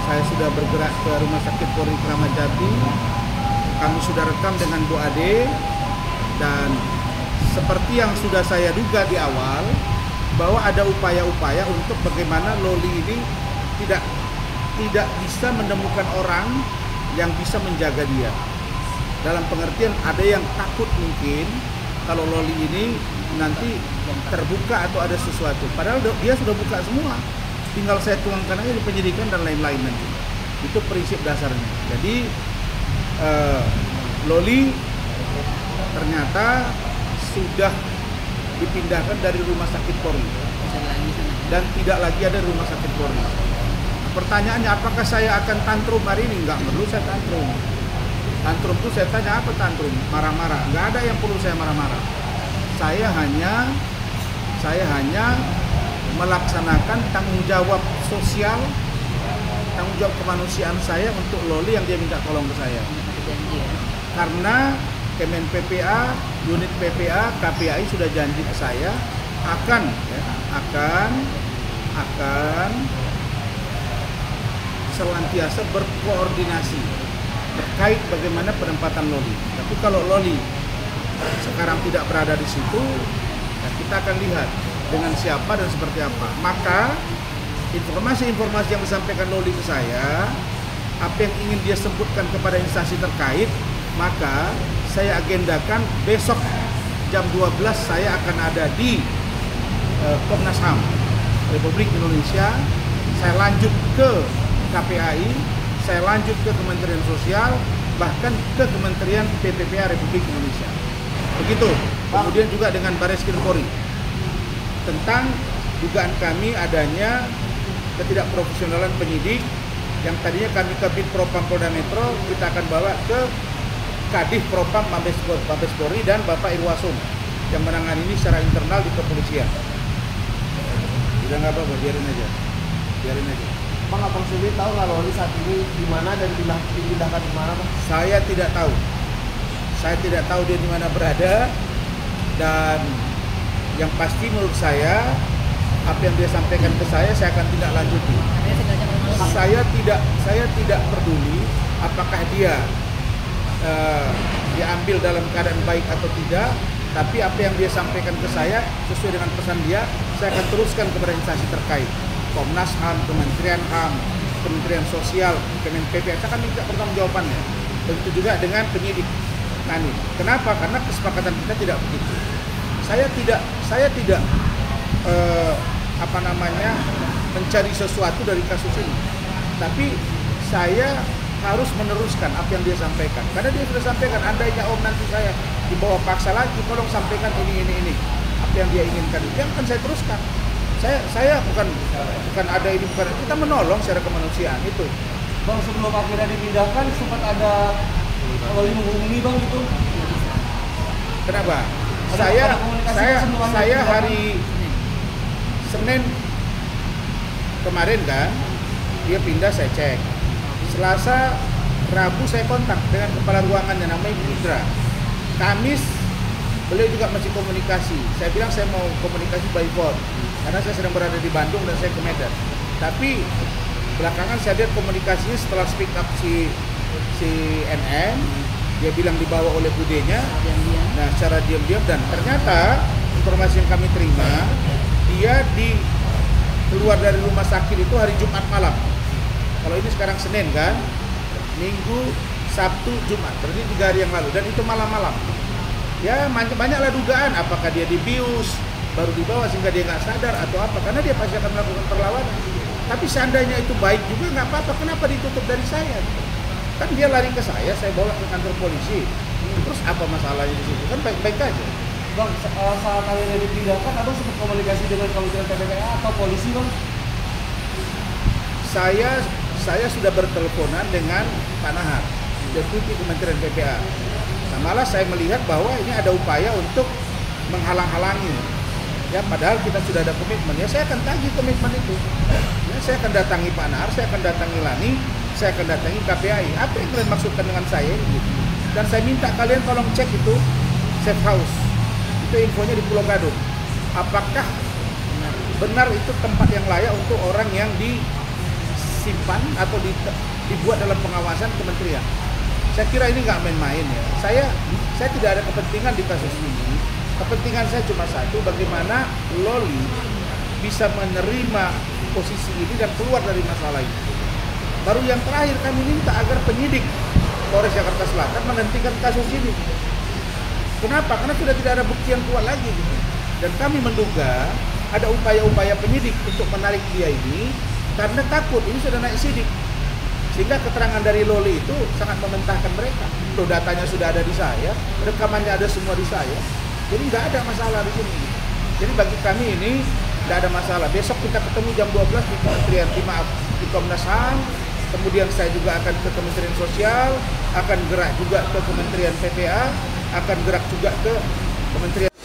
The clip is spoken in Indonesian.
Saya sudah bergerak ke Rumah Sakit Polri Kramat Jati. Kami sudah rekam dengan Bu Ade, dan seperti yang sudah saya duga di awal, bahwa ada upaya-upaya untuk bagaimana Loli ini tidak bisa menemukan orang yang bisa menjaga dia. Dalam pengertian ada yang takut mungkin kalau Loli ini nanti terbuka atau ada sesuatu. Padahal dia sudah buka semua. Tinggal saya tuangkan aja di penyidikan dan lain-lain nanti. Itu prinsip dasarnya. Jadi Loli ternyata sudah dipindahkan dari Rumah Sakit Polri dan tidak lagi ada Rumah Sakit Polri. Pertanyaannya, apakah saya akan tantrum hari ini? Enggak perlu saya tantrum. Tantrum itu saya tanya apa tantrum? Marah-marah. Enggak ada yang perlu saya marah-marah. Saya hanya melaksanakan tanggung jawab sosial, tanggung jawab kemanusiaan saya untuk Loli yang dia minta tolong ke saya. Karena Kemen PPA, unit PPA, KPAI sudah janji ke saya akan senantiasa berkoordinasi terkait bagaimana penempatan Loli. Tapi kalau Loli sekarang tidak berada di situ, ya kita akan lihat dengan siapa dan seperti apa. Maka informasi-informasi yang disampaikan Loli ke saya, apa yang ingin dia sebutkan kepada instansi terkait, maka saya agendakan besok jam 12 saya akan ada di Komnas HAM Republik Indonesia. Saya lanjut ke KPAI, saya lanjut ke Kementerian Sosial, bahkan ke Kementerian PPPA Republik Indonesia. Begitu. Kemudian juga dengan Bareskrim Polri tentang dugaan kami adanya ketidakprofesionalan penyidik yang tadinya kami ke Bid Propam Polda Metro, kita akan bawa ke Kadif Propam Mabes Polri dan Bapak Irwasum yang menangani ini secara internal di kepolisian. Udah nggak apa-apa, biarin aja. Bang, Abang sendiri tahu nggak Loli saat ini di mana dan dipindahkan di mana, Bang? Saya tidak tahu. Saya tidak tahu dia di mana berada, dan yang pasti menurut saya apa yang dia sampaikan ke saya akan tindak lanjuti. Saya tidak peduli apakah dia diambil dalam keadaan baik atau tidak, tapi apa yang dia sampaikan ke saya sesuai dengan pesan dia, saya akan teruskan kepada instansi terkait, Komnas HAM, Kementerian HAM, Kementerian Sosial, Kemen PPA. Saya akan minta pertanggungjawabannya. Begitu juga dengan penyidik kami. Kenapa? Karena kesepakatan kita tidak begitu. Saya tidak mencari sesuatu dari kasus ini, tapi saya harus meneruskan apa yang dia sampaikan. Karena dia sudah sampaikan, andainya nanti saya dibawa paksa lagi, tolong sampaikan ini. Apa yang dia inginkan itu yang akan saya teruskan. Saya bukan ada ini, bukan, kita menolong secara kemanusiaan itu. Bang, sebelum akhirnya dipindahkan sempat ada Loli menghubungi, Bang, gitu. Kenapa? Ada Saya hari Senin kemarin kan, dia pindah, saya cek. Selasa, Rabu saya kontak dengan kepala ruangannya, namanya Ibu Indra. Kamis beliau juga masih komunikasi. Saya bilang saya mau komunikasi by phone karena saya sedang berada di Bandung dan saya ke Medan. Tapi belakangan saya lihat komunikasinya setelah speak up si NN, dia bilang dibawa oleh budenya. Nah, secara diam-diam, dan ternyata informasi yang kami terima, dia keluar dari rumah sakit itu hari Jumat malam. Kalau ini sekarang Senin kan, Minggu, Sabtu, Jumat, berarti 3 hari yang lalu, dan itu malam-malam. Ya banyaklah dugaan, apakah dia dibius, baru dibawa sehingga dia nggak sadar atau apa, karena dia pasti akan melakukan perlawanan. Tapi seandainya itu baik juga nggak apa-apa, kenapa ditutup dari saya? Kan dia lari ke saya bawa ke kantor polisi. Terus apa masalahnya di situ? Kan baik-baik aja. Bang, saat kalian dipindahkan, Abang sempat komunikasi dengan Kementerian PPPA atau polisi, Bang? Saya sudah berteleponan dengan Pak Nahar, Deputi Kementerian PPA. Nah, malah saya melihat bahwa ini ada upaya untuk menghalang-halangi. Ya, padahal kita sudah ada komitmen. Ya, saya akan tagih komitmen itu. Ya, saya akan datangi Pak Nahar, saya akan datangi Lani, saya akan datangi KPAI. Apa yang kalian maksudkan dengan saya ini? Dan saya minta kalian tolong cek itu safe house. Itu infonya di Pulau Gadung. Apakah benar itu tempat yang layak untuk orang yang disimpan atau dibuat dalam pengawasan kementerian. Saya kira ini nggak main-main ya. Saya tidak ada kepentingan di kasus ini. Kepentingan saya cuma satu, bagaimana Loli bisa menerima posisi ini dan keluar dari masalah ini. Baru yang terakhir kami minta agar penyidik Polres Jakarta Selatan menghentikan kasus ini. Kenapa? Karena sudah tidak ada bukti yang kuat lagi. Dan kami menduga ada upaya-upaya penyidik untuk menarik dia ini karena takut ini sudah naik sidik. Sehingga keterangan dari Loli itu sangat mementahkan mereka. Loh, datanya sudah ada di saya, rekamannya ada semua di saya. Jadi nggak ada masalah di sini. Jadi bagi kami ini nggak ada masalah. Besok kita ketemu jam 12 di Kementerian di Komnas HAM. Kemudian saya juga akan ke Kementerian Sosial, akan gerak juga ke Kementerian PPA, akan gerak juga ke Kementerian